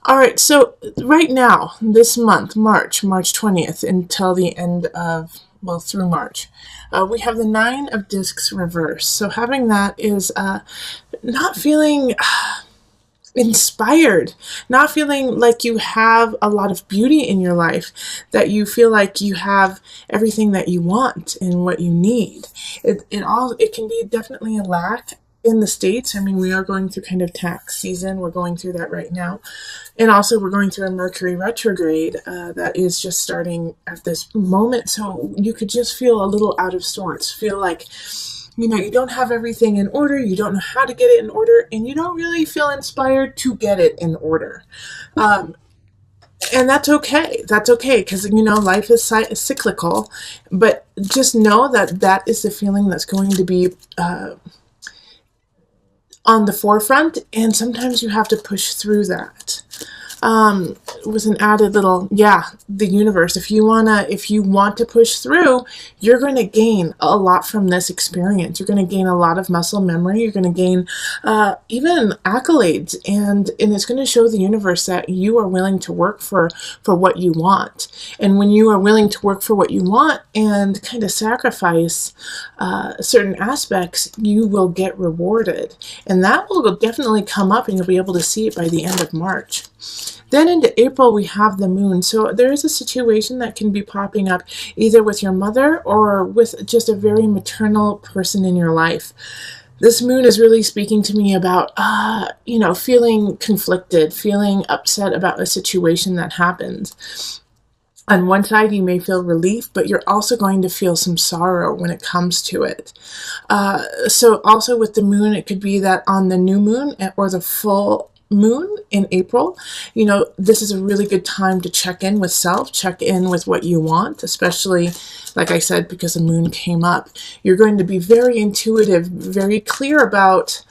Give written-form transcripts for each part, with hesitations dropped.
All right, so right now, this month, March 20th, until the end of, well, through March, we have the Nine of Discs reverse. So having that is not feeling inspired, not feeling like you have a lot of beauty in your life, that you feel like you have everything that you want and what you need. It can be definitely a lack in the States. I mean, we are going through kind of tax season. We're going through that right now. And also, we're going through a Mercury retrograde that is just starting at this moment. So you could just feel a little out of sorts, feel like, you don't have everything in order, you don't know how to get it in order, and you don't really feel inspired to get it in order. Um, and that's okay. That's okay because, life is cyclical. But just know that that is the feeling that's going to be on the forefront, and sometimes you have to push through that. With an added little, the universe. If you want to push through, you're going to gain a lot from this experience. You're going to gain a lot of muscle memory. You're going to gain even accolades, and it's going to show the universe that you are willing to work for what you want. And when you are willing to work for what you want and kind of sacrifice certain aspects, you will get rewarded, and that will definitely come up, and you'll be able to see it by the end of March. Then into April, we have the moon. So there is a situation that can be popping up either with your mother or with just a very maternal person in your life. This moon is really speaking to me about, feeling conflicted, feeling upset about a situation that happens. On one side, you may feel relief, but you're also going to feel some sorrow when it comes to it. So also with the moon, it could be that on the new moon or the full moon in April, this is a really good time to check in with self, check in with what you want, especially, like I said, because the moon came up. You're going to be very intuitive, very clear about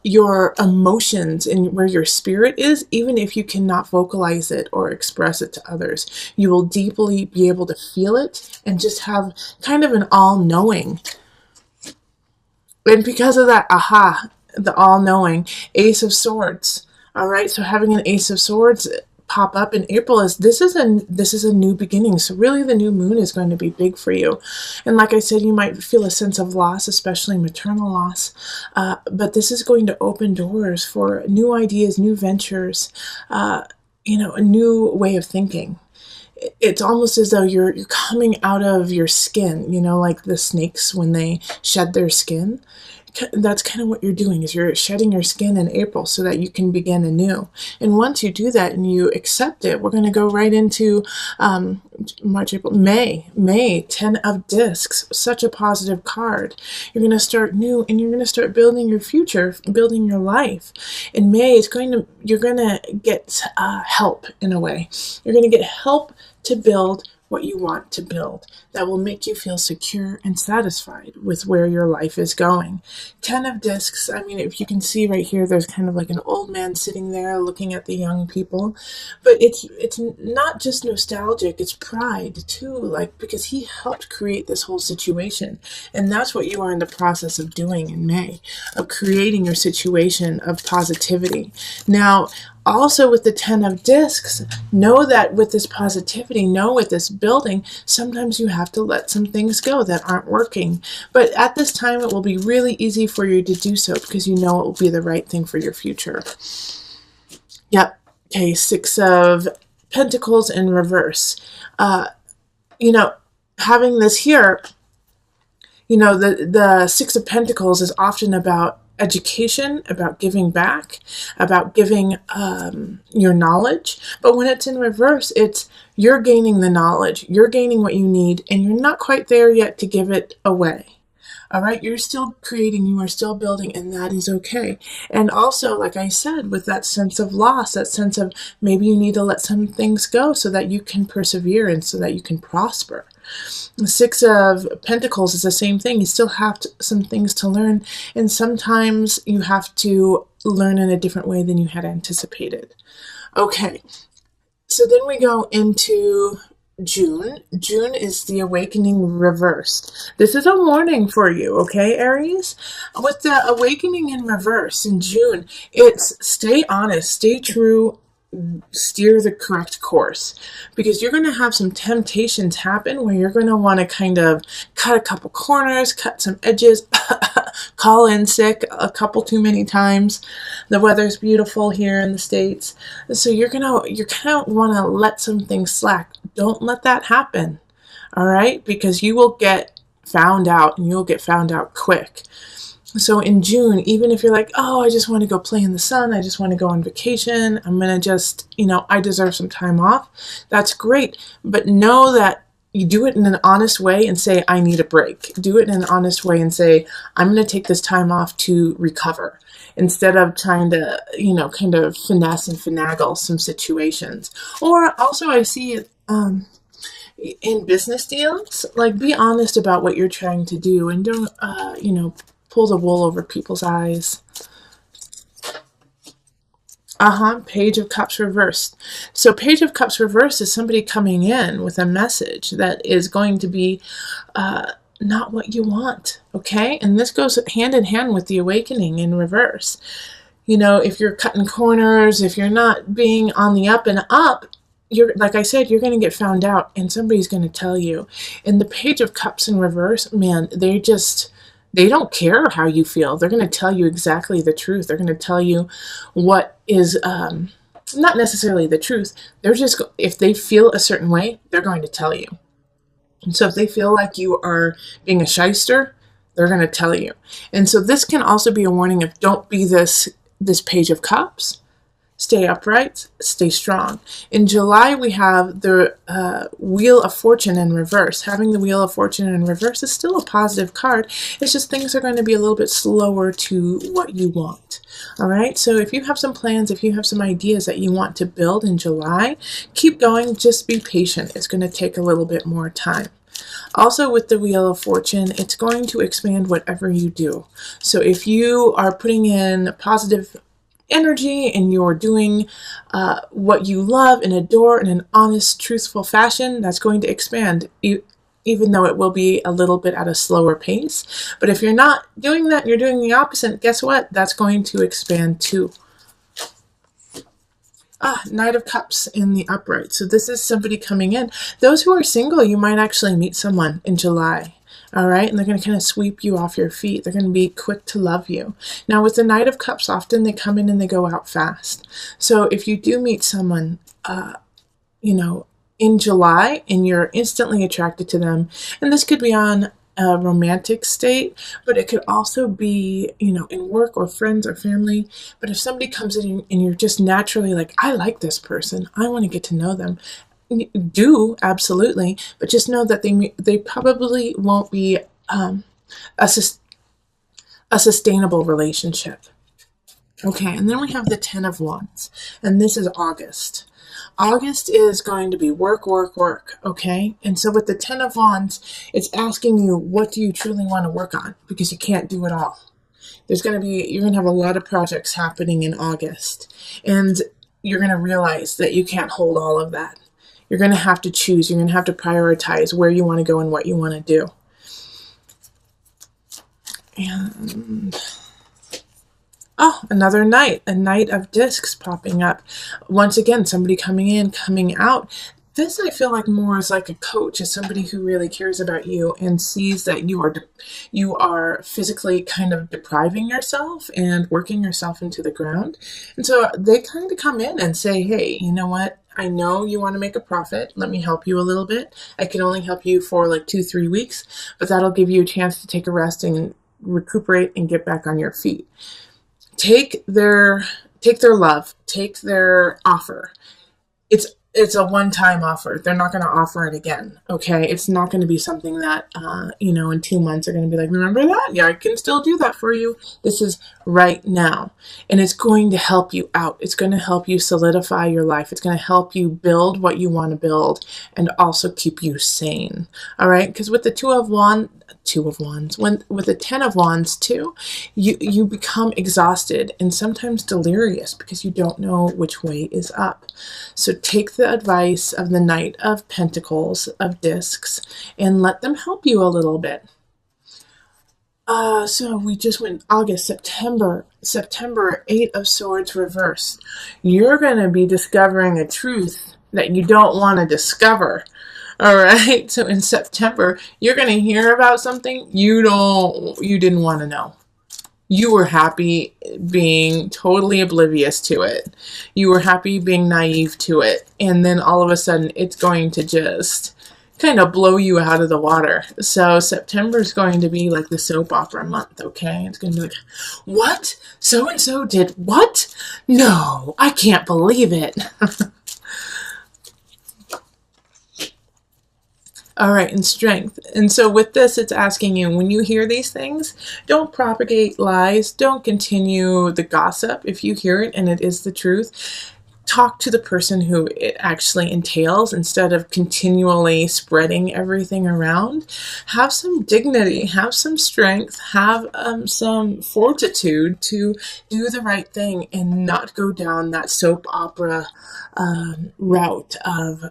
your emotions and where your spirit is, even if you cannot vocalize it or express it to others. You will deeply be able to feel it and just have kind of an all-knowing. And because of that, the all-knowing, Ace of Swords. All right, so having an Ace of Swords pop up in April this is a new beginning. So really, the new moon is going to be big for you. And like I said, you might feel a sense of loss, especially maternal loss. But this is going to open doors for new ideas, new ventures, a new way of thinking. It's almost as though you're coming out of your skin, like the snakes when they shed their skin. That's kind of what you're doing, is you're shedding your skin in April so that you can begin anew. And once you do that and you accept it, we're going to go right into March, April, May, 10 of Discs, such a positive card. You're going to start new, and you're going to start building your future, building your life. In May, you're going to get help in a way. You're going to get help to build what you want to build that will make you feel secure and satisfied with where your life is going. 10 of Discs, I mean, if you can see right here, there's kind of like an old man sitting there looking at the young people. But it's not just nostalgic, it's pride too, like, because he helped create this whole situation. And that's what you are in the process of doing in May, of creating your situation of positivity. Now, also with the 10 of Discs, know that with this positivity, with this building, sometimes you have to let some things go that aren't working. But at this time, it will be really easy for you to do so because you know it will be the right thing for your future. Yep. Okay, 6 of Pentacles in reverse. Having this here, the 6 of Pentacles is often about education, about giving back, about giving your knowledge. But when it's in reverse, it's you're gaining the knowledge, you're gaining what you need, and you're not quite there yet to give it away. All right, you're still creating, you are still building, and that is okay. And also, like I said, with that sense of loss, that sense of maybe you need to let some things go so that you can persevere and so that you can prosper. The 6 of Pentacles is the same thing. You still have some things to learn, and sometimes you have to learn in a different way than you had anticipated. Okay, so then we go into June. June is the awakening reversed. This is a warning for you, okay, Aries? With the awakening in reverse in June, it's stay honest, stay true, steer the correct course, because you're going to have some temptations happen where you're going to want to kind of cut a couple corners, cut some edges, call in sick a couple too many times. The weather's beautiful here in the States, so you're going to want to let some things slack. Don't let that happen. All right, because you will get found out, and you'll get found out quick. So in June, even if you're like, oh, I just want to go play in the sun, I just want to go on vacation, I'm going to just, I deserve some time off. That's great. But know that you do it in an honest way and say, I need a break. Do it in an honest way and say, I'm going to take this time off to recover, instead of trying to, kind of finesse and finagle some situations. Or also I see it, in business deals, like, be honest about what you're trying to do, and don't, pull the wool over people's eyes. Page of Cups reversed. So Page of Cups reversed is somebody coming in with a message that is going to be not what you want, okay? And this goes hand in hand with the awakening in reverse. If you're cutting corners, if you're not being on the up and up, like I said, you're going to get found out, and somebody's going to tell you. And the Page of Cups in reverse, man, they don't care how you feel. They're going to tell you exactly the truth. They're going to tell you what is not necessarily the truth. They're just, if they feel a certain way, they're going to tell you. And so if they feel like you are being a shyster, they're going to tell you. And so this can also be a warning of, don't be this Page of Cups. Stay upright, stay strong. In July, we have the Wheel of Fortune in reverse. Having the Wheel of Fortune in reverse is still a positive card. It's just things are going to be a little bit slower to what you want. All right, so if you have some plans, if you have some ideas that you want to build in July, keep going. Just be patient. It's going to take a little bit more time. Also, with the Wheel of Fortune, it's going to expand whatever you do. So if you are putting in positive energy and you're doing what you love and adore in an honest, truthful fashion, that's going to expand, even though it will be a little bit at a slower pace. But if you're not doing that, you're doing the opposite, guess what? That's going to expand too. Knight of Cups in the upright. So this is somebody coming in. Those who are single, you might actually meet someone in July. All right, and they're going to kind of sweep you off your feet. They're going to be quick to love you. Now, with the Knight of Cups, often they come in and they go out fast. So if you do meet someone, in July, and you're instantly attracted to them, and this could be on a romantic state, but it could also be, in work or friends or family. But if somebody comes in and you're just naturally like, I like this person, I want to get to know them, do, absolutely, but just know that they probably won't be a sustainable relationship. Okay, and then we have the 10 of Wands, and this is August. August is going to be work, work, work, okay? And so with the 10 of Wands, it's asking you, what do you truly want to work on? Because you can't do it all. You're going to have a lot of projects happening in August, and you're going to realize that you can't hold all of that. You're going to have to choose. You're going to have to prioritize where you want to go and what you want to do. And another knight, a Knight of Discs popping up. Once again, somebody coming in, coming out. This I feel like more is like a coach, is somebody who really cares about you and sees that you are physically kind of depriving yourself and working yourself into the ground. And so they kind of come in and say, hey, you know what? I know you want to make a profit. Let me help you a little bit. I can only help you for like 2-3 weeks, but that'll give you a chance to take a rest and recuperate and get back on your feet. Take their love, take their offer. It's a one-time offer. They're not going to offer it again, okay? It's not going to be something that, in 2 months they're going to be like, remember that? Yeah, I can still do that for you. This is right now. And it's going to help you out. It's going to help you solidify your life. It's going to help you build what you want to build and also keep you sane, all right? Because with the Two of Wands, with the 10 of Wands too, you become exhausted and sometimes delirious because you don't know which way is up. So take the advice of the Knight of Pentacles, of Discs, and let them help you a little bit. So we just went August, September, Eight of Swords reversed. You're going to be discovering a truth that you don't want to discover. All right. So in September, you're going to hear about something you didn't want to know. You were happy being totally oblivious to it. You were happy being naive to it. And then all of a sudden, it's going to just kind of blow you out of the water. So September is going to be like the soap opera month, okay? It's going to be like, what? So-and-so did what? No, I can't believe it. All right, and strength. And so with this, it's asking you, when you hear these things, don't propagate lies. Don't continue the gossip. If you hear it and it is the truth, talk to the person who it actually entails instead of continually spreading everything around. Have some dignity, have some strength, have some fortitude to do the right thing and not go down that soap opera route of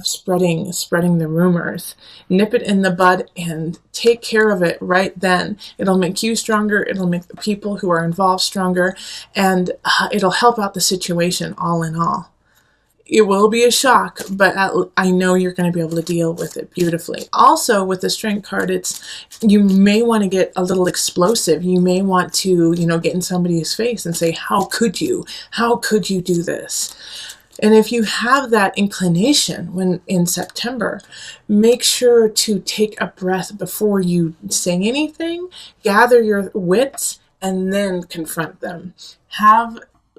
spreading the rumors. Nip it in the bud and take care of it right then. It'll make you stronger, it'll make the people who are involved stronger, and it'll help out the situation all in all. It will be a shock, but I know you're going to be able to deal with it beautifully. Also, with the strength card, you may want to get a little explosive. You may want to, get in somebody's face and say, how could you? How could you do this? And if you have that inclination when in September, make sure to take a breath before you say anything, gather your wits, and then confront them.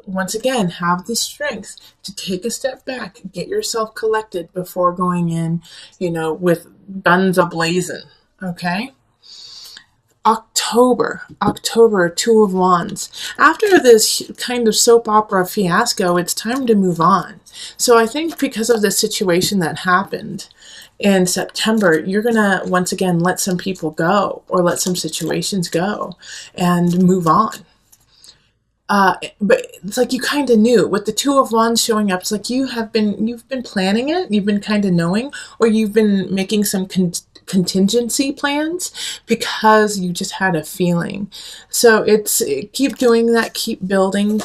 Once again, have the strength to take a step back, get yourself collected before going in, with guns a-blazing, okay? October, Two of Wands. After this kind of soap opera fiasco, it's time to move on. So I think because of the situation that happened in September, you're going to, once again, let some people go or let some situations go and move on. But it's like you kind of knew with the Two of Wands showing up. It's like you've been planning it. You've been kind of knowing, or you've been making some contingency plans because you just had a feeling. So keep doing that. Keep building.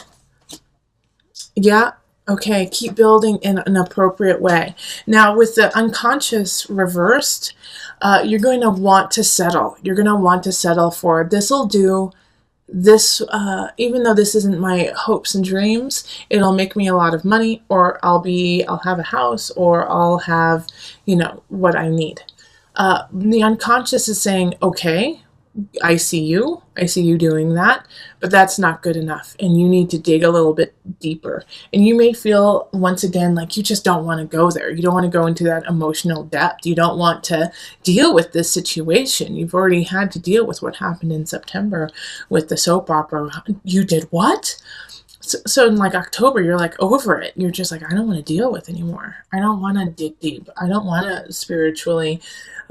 Yeah. Okay. Keep building in an appropriate way. Now with the unconscious reversed, you're going to want to settle. You're going to want to settle for this'll do. This, even though this isn't my hopes and dreams, it'll make me a lot of money, or I'll have a house, or I'll have, what I need. The unconscious is saying, okay, I see you doing that, but that's not good enough. And you need to dig a little bit deeper. And you may feel once again, like you just don't want to go there. You don't want to go into that emotional depth. You don't want to deal with this situation. You've already had to deal with what happened in September with the soap opera. You did what? So in like October, you're like over it. You're just like, I don't want to deal with anymore. I don't want to dig deep. I don't want to spiritually,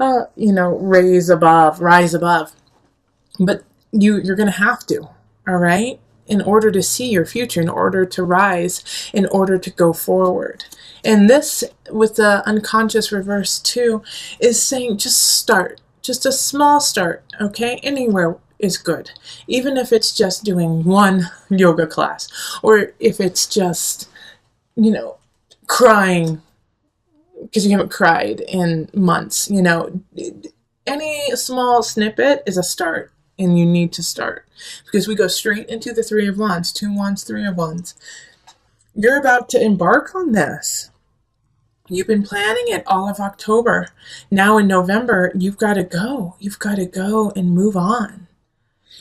rise above. But you're going to have to, all right? In order to see your future, in order to rise, in order to go forward. And this, with the unconscious reverse too, is saying just start. Just a small start, okay? Anywhere is good. Even if it's just doing one yoga class, or if it's just, crying because you haven't cried in months, any small snippet is a start. And you need to start, because we go straight into the Three of Wands, Two Wands, Three of Wands. You're about to embark on this. You've been planning it all of October. Now in November, you've got to go. You've got to go and move on,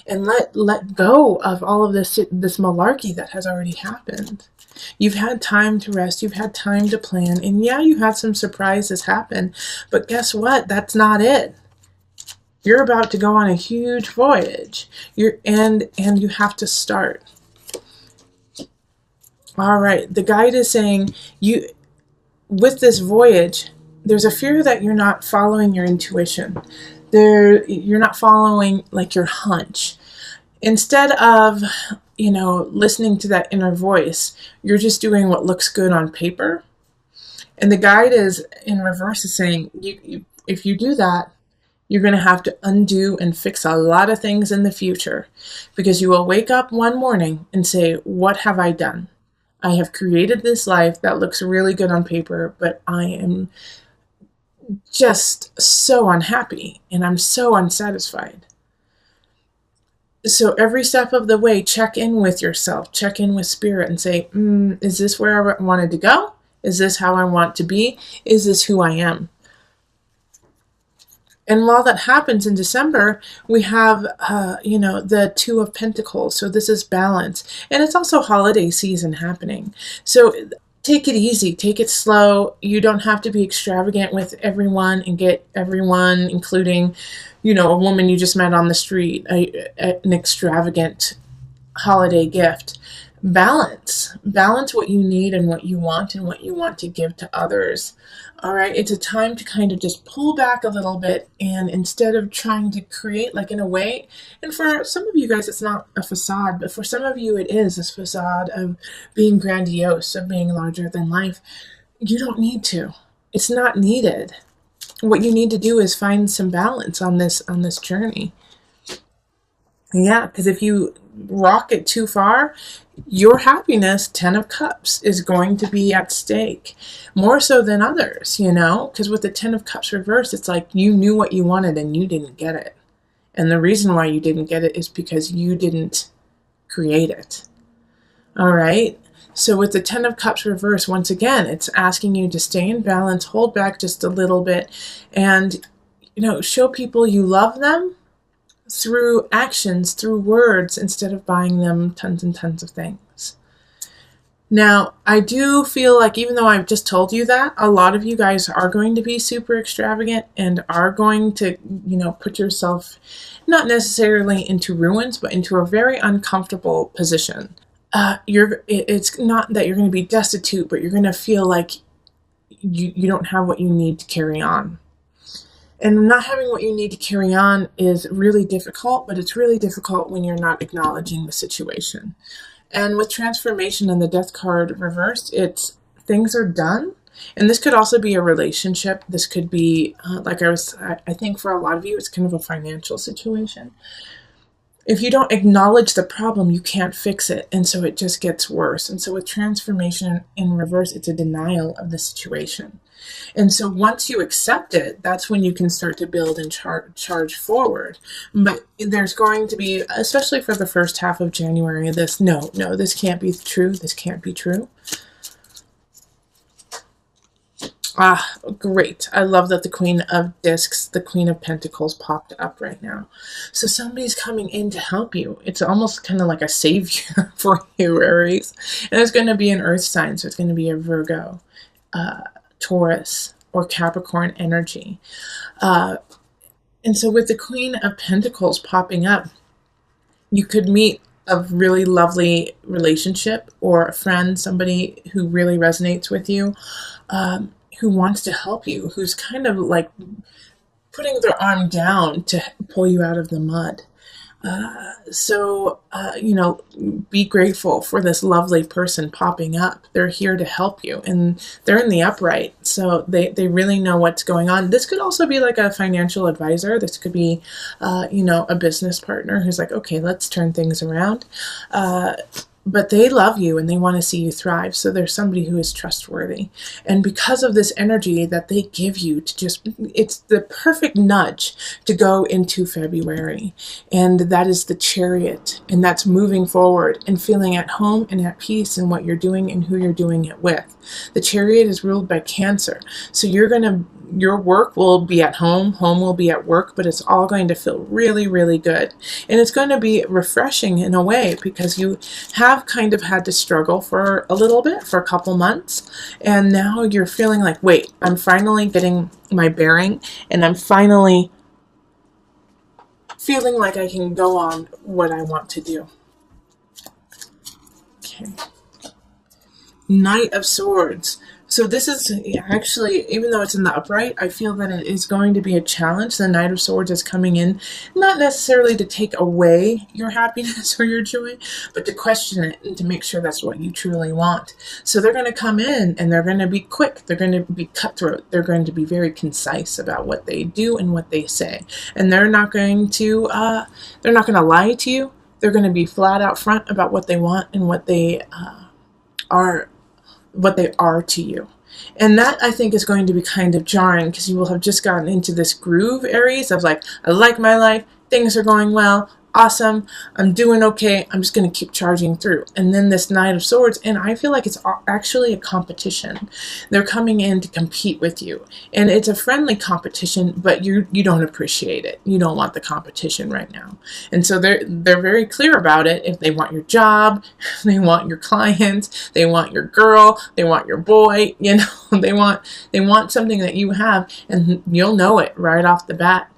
and let go of all of this malarkey that has already happened. You've had time to rest. You've had time to plan, and yeah, you had some surprises happen. But guess what? That's not it. You're about to go on a huge voyage. And you have to start. All right. The guide is saying with this voyage, there's a fear that you're not following your intuition. You're not following like your hunch. Instead of, listening to that inner voice, you're just doing what looks good on paper. And the guide is in reverse is saying, if you do that, You're going to have to undo and fix a lot of things in the future, because you will wake up one morning and say, what have I done? I have created this life that looks really good on paper, but I am just so unhappy and I'm so unsatisfied. So every step of the way, check in with yourself, check in with spirit and say, is this where I wanted to go? Is this how I want to be? Is this who I am? And while that happens in December, we have, the Two of Pentacles. So this is balance. And it's also holiday season happening. So take it easy, take it slow. You don't have to be extravagant with everyone and get everyone, including, a woman you just met on the street, an extravagant holiday gift. Balance what you need and what you want to give to others. All right, it's a time to kind of just pull back a little bit, and instead of trying to create, like, in a way, and for some of you guys it's not a facade, but for some of you it is a facade of being grandiose, of being larger than life. You don't need to. It's not needed. What you need to do is find some balance on this journey. Yeah, because if you rock it too far, your happiness, 10 of Cups, is going to be at stake. More so than others, because with the 10 of Cups reversed, it's like you knew what you wanted and you didn't get it. And the reason why you didn't get it is because you didn't create it. All right? So with the 10 of Cups reversed, once again, it's asking you to stay in balance, hold back just a little bit, and, show people you love them through actions, through words, instead of buying them tons and tons of things. Now, I do feel like, even though I've just told you that, a lot of you guys are going to be super extravagant and are going to, put yourself not necessarily into ruins, but into a very uncomfortable position. It's not that you're going to be destitute, but you're going to feel like you don't have what you need to carry on. And not having what you need to carry on is really difficult, but it's really difficult when you're not acknowledging the situation. And with transformation and the Death card reversed, it's things are done. And this could also be a relationship. This could be, I think for a lot of you, it's kind of a financial situation. If you don't acknowledge the problem, you can't fix it. And so it just gets worse. And so with transformation in reverse, it's a denial of the situation. And so once you accept it, that's when you can start to build and charge forward. But there's going to be, especially for the first half of January, this can't be true. This can't be true. Ah, great. I love that the Queen of Discs, the Queen of Pentacles popped up right now. So somebody's coming in to help you. It's almost kind of like a savior for you, Aries. And it's going to be an earth sign, so it's going to be a Virgo, Taurus, or Capricorn energy. And so with the Queen of Pentacles popping up, you could meet a really lovely relationship or a friend, somebody who really resonates with you, who wants to help you, who's kind of like putting their arm down to pull you out of the mud. Be grateful for this lovely person popping up. They're here to help you, and they're in the upright, so they really know what's going on. This could also be like a financial advisor. This could be, a business partner who's like, okay, let's turn things around. But they love you and they want to see you thrive. So there's somebody who is trustworthy. And because of this energy that they give you it's the perfect nudge to go into February. And that is the Chariot. And that's moving forward and feeling at home and at peace in what you're doing and who you're doing it with. The Chariot is ruled by Cancer. So your work will be at home will be at work, but it's all going to feel really, really good. And it's going to be refreshing in a way, because you have kind of had to struggle for a little bit, for a couple months, and now you're feeling like, wait, I'm finally getting my bearing, and I'm finally feeling like I can go on what I want to do. Okay. Knight of Swords. So this is actually, even though it's in the upright, I feel that it is going to be a challenge. The Knight of Swords is coming in, not necessarily to take away your happiness or your joy, but to question it and to make sure that's what you truly want. So they're going to come in and they're going to be quick. They're going to be cutthroat. They're going to be very concise about what they do and what they say. And they're not going to lie to you. They're going to be flat out front about what they want and what they are to you. And that, I think, is going to be kind of jarring, because you will have just gotten into this groove, Aries, of like, I like my life, things are going well, awesome, I'm doing okay, I'm just going to keep charging through. And then this Knight of Swords, and I feel like it's actually a competition. They're coming in to compete with you. And it's a friendly competition, but you don't appreciate it. You don't want the competition right now. And so they're very clear about it. If they want your job, they want your clients, they want your girl, they want your boy, you know, they want something that you have, and you'll know it right off the bat.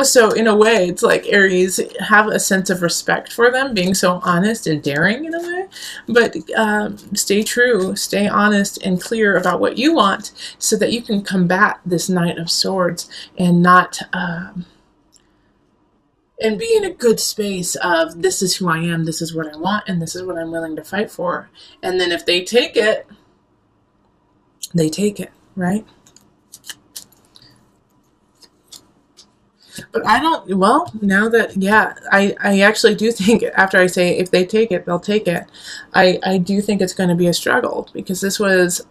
So in a way, it's like, Aries, have a sense of respect for them, being so honest and daring in a way, but stay true, stay honest and clear about what you want, so that you can combat this Knight of Swords and not, and be in a good space of, this is who I am, this is what I want, and this is what I'm willing to fight for. And then if they take it, they take it, right? But I don't, well, now that, yeah, I actually do think, after I say if they take it, they'll take it, I do think it's going to be a struggle, because this was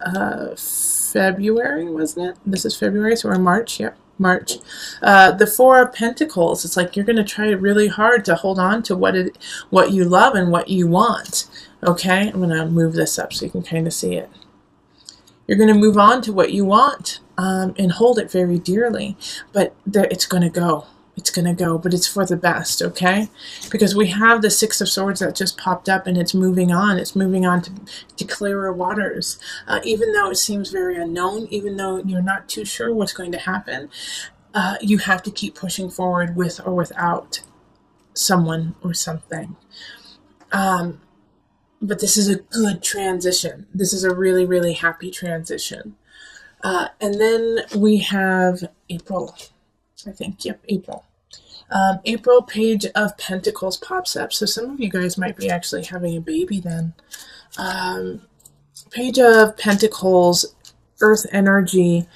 February, wasn't it? This is February, so we're in March, yep. March. The Four of Pentacles, it's like you're going to try really hard to hold on to what you love and what you want, okay? I'm going to move this up so you can kind of see it. You're going to move on to what you want, and hold it very dearly. But it's going to go. It's going to go, but it's for the best, okay? Because we have the Six of Swords that just popped up, and it's moving on. It's moving on to clearer waters. Even though it seems very unknown, even though you're not too sure what's going to happen, you have to keep pushing forward with or without someone or something. But this is a good transition. This is a really, really happy transition. And then we have April, I think. Yep, April. April, Page of Pentacles pops up. So some of you guys might be actually having a baby then. Page of Pentacles, Earth energy,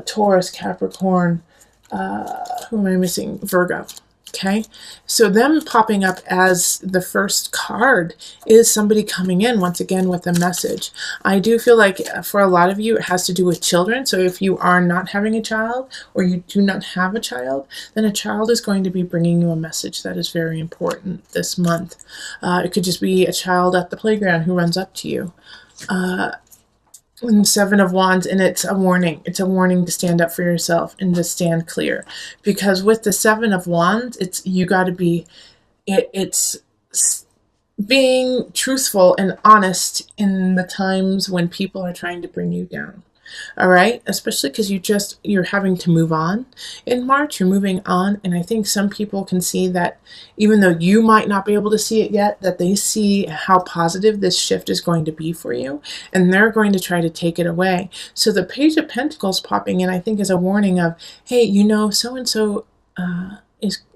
Taurus, Capricorn, who am I missing? Virgo. Okay, so them popping up as the first card is somebody coming in once again with a message. I do feel like for a lot of you it has to do with children. So if you are not having a child, or you do not have a child, then a child is going to be bringing you a message that is very important this month. It could just be a child at the playground who runs up to you. And Seven of Wands, and it's a warning. It's a warning to stand up for yourself and to stand clear. Because with the Seven of Wands, you got to be, it's being truthful and honest in the times when people are trying to bring you down. All right, especially because you're having to move on in March. You're moving on, and I think some people can see that, even though you might not be able to see it yet, that they see how positive this shift is going to be for you, and they're going to try to take it away. So the Page of Pentacles popping in, I think, is a warning of, hey, you know, so and so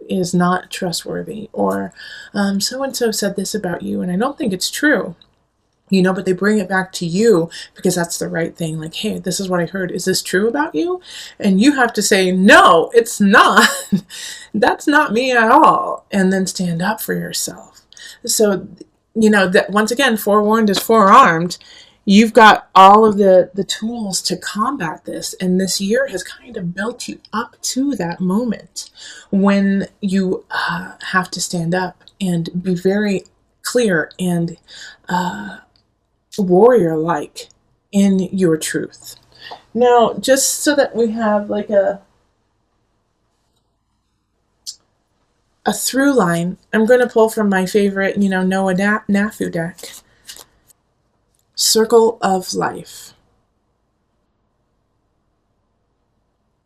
is not trustworthy, or so and so said this about you, and I don't think it's true. You know, but they bring it back to you because that's the right thing. Like, hey, this is what I heard. Is this true about you? And you have to say, no, it's not. That's not me at all. And then stand up for yourself. So, you know, that once again, forewarned is forearmed. You've got all of the tools to combat this. And this year has kind of built you up to that moment when you have to stand up and be very clear and warrior-like in your truth. Now, just so that we have like a through line, I'm going to pull from my favorite, you know, Noah Nafu deck. Circle of Life.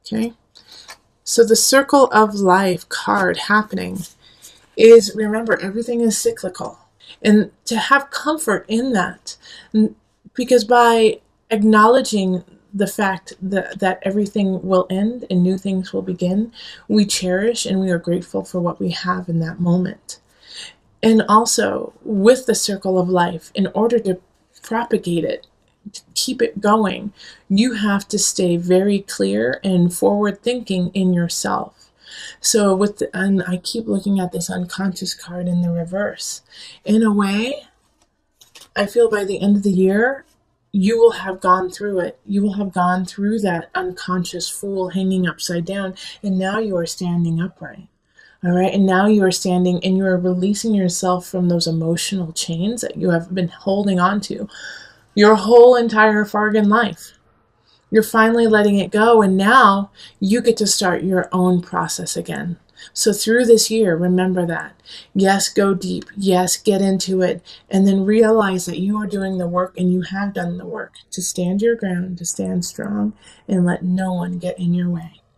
Okay. So the Circle of Life card happening is, remember, everything is cyclical. And to have comfort in that, because by acknowledging the fact that everything will end and new things will begin, we cherish and we are grateful for what we have in that moment. And also, with the circle of life, in order to propagate it, to keep it going, you have to stay very clear and forward thinking in yourself. So and I keep looking at this unconscious card in the reverse. In a way, I feel by the end of the year, you will have gone through it. You will have gone through that unconscious fool hanging upside down, and now you are standing upright. All right, and now you are standing and you are releasing yourself from those emotional chains that you have been holding on to your whole entire Fargan life. You're finally letting it go, and now you get to start your own process again. So through this year, remember that. Yes, go deep. Yes, get into it. And then realize that you are doing the work and you have done the work to stand your ground, to stand strong, and let no one get in your way.